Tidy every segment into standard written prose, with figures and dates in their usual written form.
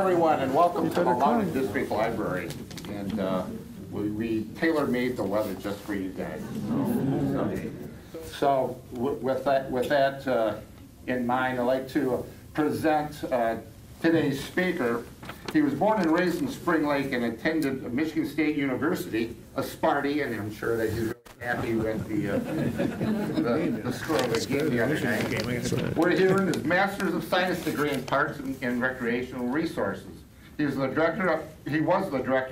everyone, and welcome to the London District Library. And we tailor-made the weather just for you guys. So with that in mind, I'd like to present today's speaker. He was born and raised in Spring Lake and attended Michigan State University, a Sparty, and I'm sure that he's really happy with the score of the game the other night. We're hearing his Master's of Science degree in Parks and Recreational Resources. He was the director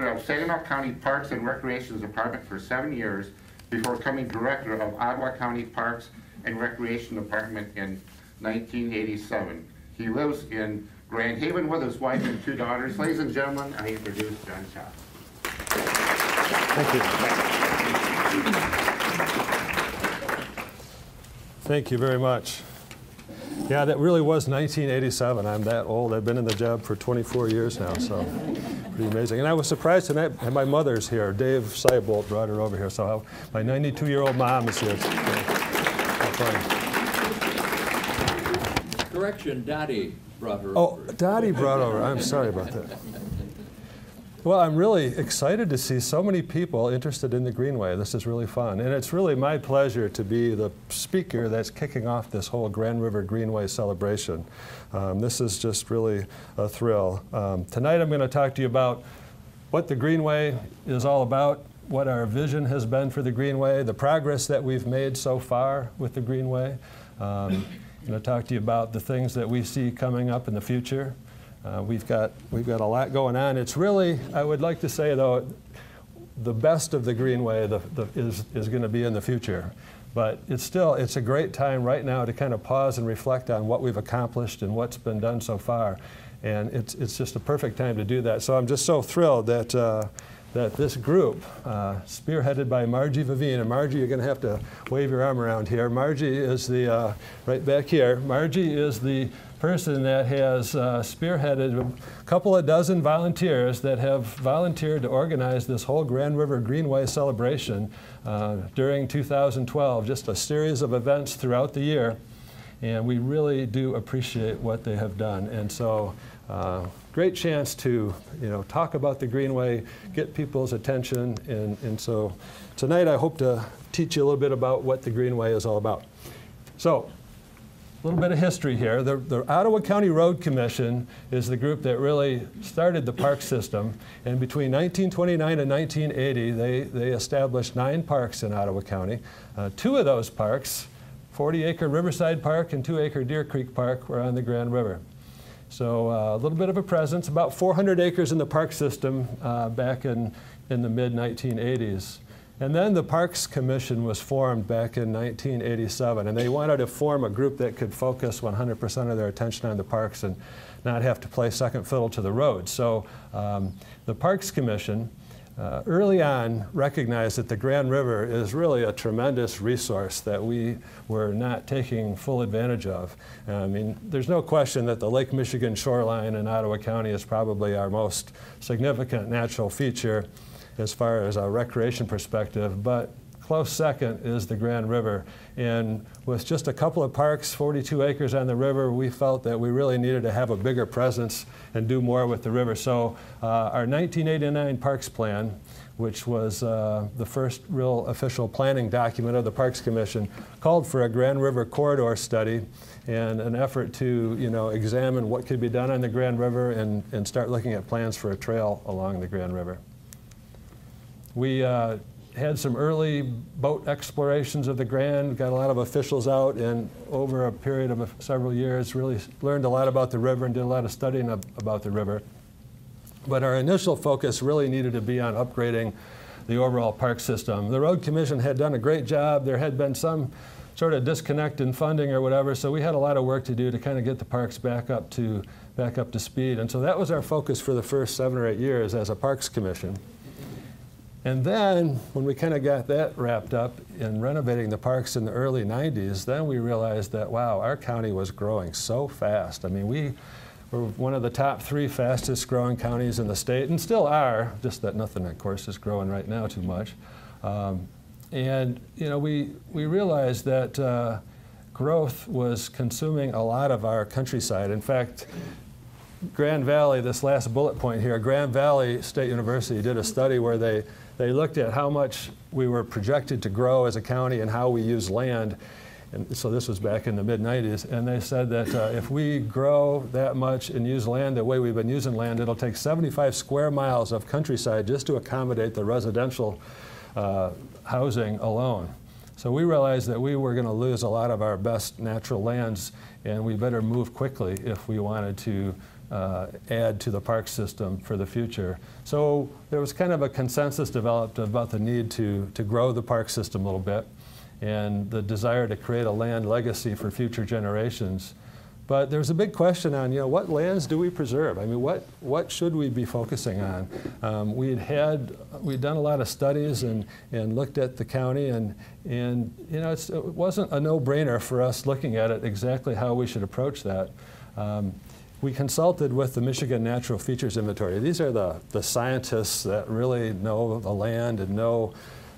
of Saginaw County Parks and Recreation Department for 7 years before becoming director of Ottawa County Parks and Recreation Department in 1987. He lives in Grand Haven with his wife and 2 daughters. Ladies and gentlemen, I introduce John Scholtz. Thank you. Thank you very much. Yeah, that really was 1987. I'm that old. I've been in the job for 24 years now, so pretty amazing. And I was surprised tonight, and my mother's here. Dave Seibolt brought her over here, so my 92-year-old mom is here. Correction, Dottie brought her over. Oh, Dottie brought over. I'm sorry about that. Well, I'm really excited to see so many people interested in the Greenway. This is really fun. And it's really my pleasure to be the speaker that's kicking off this whole Grand River Greenway celebration. This is just really a thrill. Tonight I'm going to talk to you about what the Greenway is all about, what our vision has been for the Greenway, the progress that we've made so far with the Greenway. I'm going to talk to you about the things that we see coming up in the future. We've got a lot going on. It's really, I would like to say though, the best of the Greenway is going to be in the future. But it's a great time right now to kind of pause and reflect on what we've accomplished and what's been done so far. And it's just a perfect time to do that. So I'm just so thrilled that that this group, spearheaded by Margie Vivine, and Margie, you're going to have to wave your arm around here. Margie is the, right back here, Margie is the person that has spearheaded a couple of dozen volunteers that have volunteered to organize this whole Grand River Greenway celebration during 2012, just a series of events throughout the year. And we really do appreciate what they have done. And so, great chance to talk about the Greenway, get people's attention, and so tonight I hope to teach you a little bit about what the Greenway is all about. So, a little bit of history here. The Ottawa County Road Commission is the group that really started the park system, and between 1929 and 1980 they established 9 parks in Ottawa County. 2 of those parks, 40-acre Riverside Park and 2-acre Deer Creek Park, were on the Grand River. So a little bit of a presence, about 400 acres in the park system back in the mid-1980s. And then the Parks Commission was formed back in 1987, and they wanted to form a group that could focus 100% of their attention on the parks and not have to play second fiddle to the road. So the Parks Commission early on recognized that the Grand River is really a tremendous resource that we were not taking full advantage of. I mean, there's no question that the Lake Michigan shoreline in Ottawa County is probably our most significant natural feature as far as a recreation perspective, but close second is the Grand River. And with just a couple of parks, 42 acres on the river, we felt that we really needed to have a bigger presence and do more with the river. So our 1989 Parks Plan, which was the first real official planning document of the Parks Commission, called for a Grand River corridor study and an effort to examine what could be done on the Grand River and start looking at plans for a trail along the Grand River. We had some early boat explorations of the Grand, got a lot of officials out, and over a period of several years really learned a lot about the river and did a lot of studying about the river. But our initial focus really needed to be on upgrading the overall park system. The Road Commission had done a great job. There had been some sort of disconnect in funding or whatever, so we had a lot of work to do to kind of get the parks back up to speed. And so that was our focus for the first 7 or 8 years as a Parks Commission. And then, when we kind of got that wrapped up in renovating the parks in the early 90s, then we realized that, wow, our county was growing so fast. I mean, we were one of the top 3 fastest growing counties in the state, and still are, just that nothing, of course, is growing right now too much. And, we realized that growth was consuming a lot of our countryside. In fact, Grand Valley, this last bullet point here, Grand Valley State University did a study where they looked at how much we were projected to grow as a county and how we use land. And so this was back in the mid-90s, and they said that if we grow that much and use land the way we've been using land, it'll take 75 square miles of countryside just to accommodate the residential housing alone. So we realized that we were going to lose a lot of our best natural lands, and we better move quickly if we wanted to add to the park system for the future. So there was kind of a consensus developed about the need to grow the park system a little bit, and the desire to create a land legacy for future generations. But there's a big question on, what lands do we preserve? I mean, what should we be focusing on? We'd done a lot of studies and looked at the county, and it wasn't a no-brainer for us looking at it exactly how we should approach that. We consulted with the Michigan Natural Features Inventory. These are the scientists that really know the land and know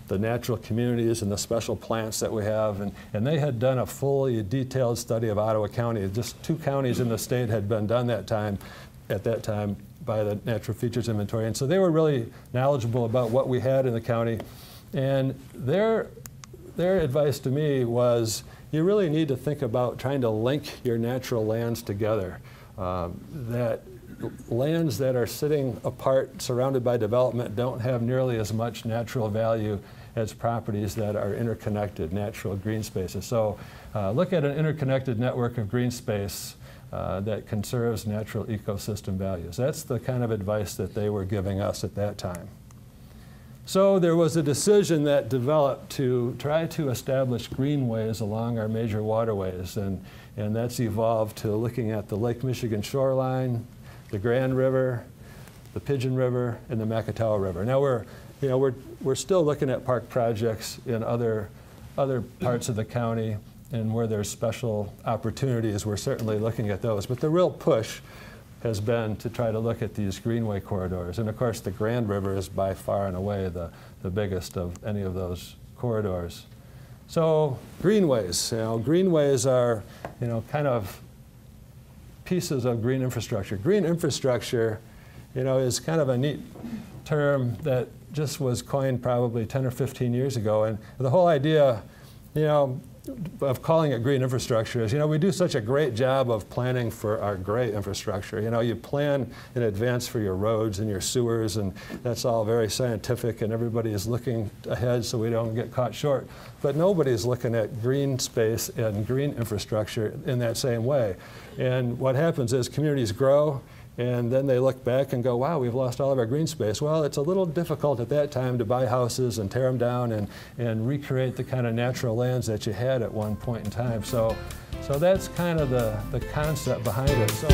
the natural communities and the special plants that we have, and they had done a fully detailed study of Ottawa County. Just 2 counties in the state had been done at that time by the Natural Features Inventory, and so they were really knowledgeable about what we had in the county. And their advice to me was, you really need to think about trying to link your natural lands together. That lands that are sitting apart, surrounded by development, don't have nearly as much natural value as properties that are interconnected, natural green spaces. So look at an interconnected network of green space that conserves natural ecosystem values. That's the kind of advice that they were giving us at that time. So there was a decision that developed to try to establish greenways along our major waterways, and that's evolved to looking at the Lake Michigan shoreline, the Grand River, the Pigeon River, and the Macatawa River. Now we're still looking at park projects in other parts of the county, and where there's special opportunities, we're certainly looking at those. But the real push has been to try to look at these greenway corridors. And of course, the Grand River is by far and away the biggest of any of those corridors. So greenways, greenways are, kind of pieces of green infrastructure. Green infrastructure, is kind of a neat term that just was coined probably 10 or 15 years ago. And the whole idea, of calling it green infrastructure is, we do such a great job of planning for our gray infrastructure. You plan in advance for your roads and your sewers, and that's all very scientific, and everybody is looking ahead so we don't get caught short. But nobody's looking at green space and green infrastructure in that same way. And what happens is communities grow, and then they look back and go, wow, we've lost all of our green space. Well, it's a little difficult at that time to buy houses and tear them down and recreate the kind of natural lands that you had at one point in time. So that's kind of the concept behind it. So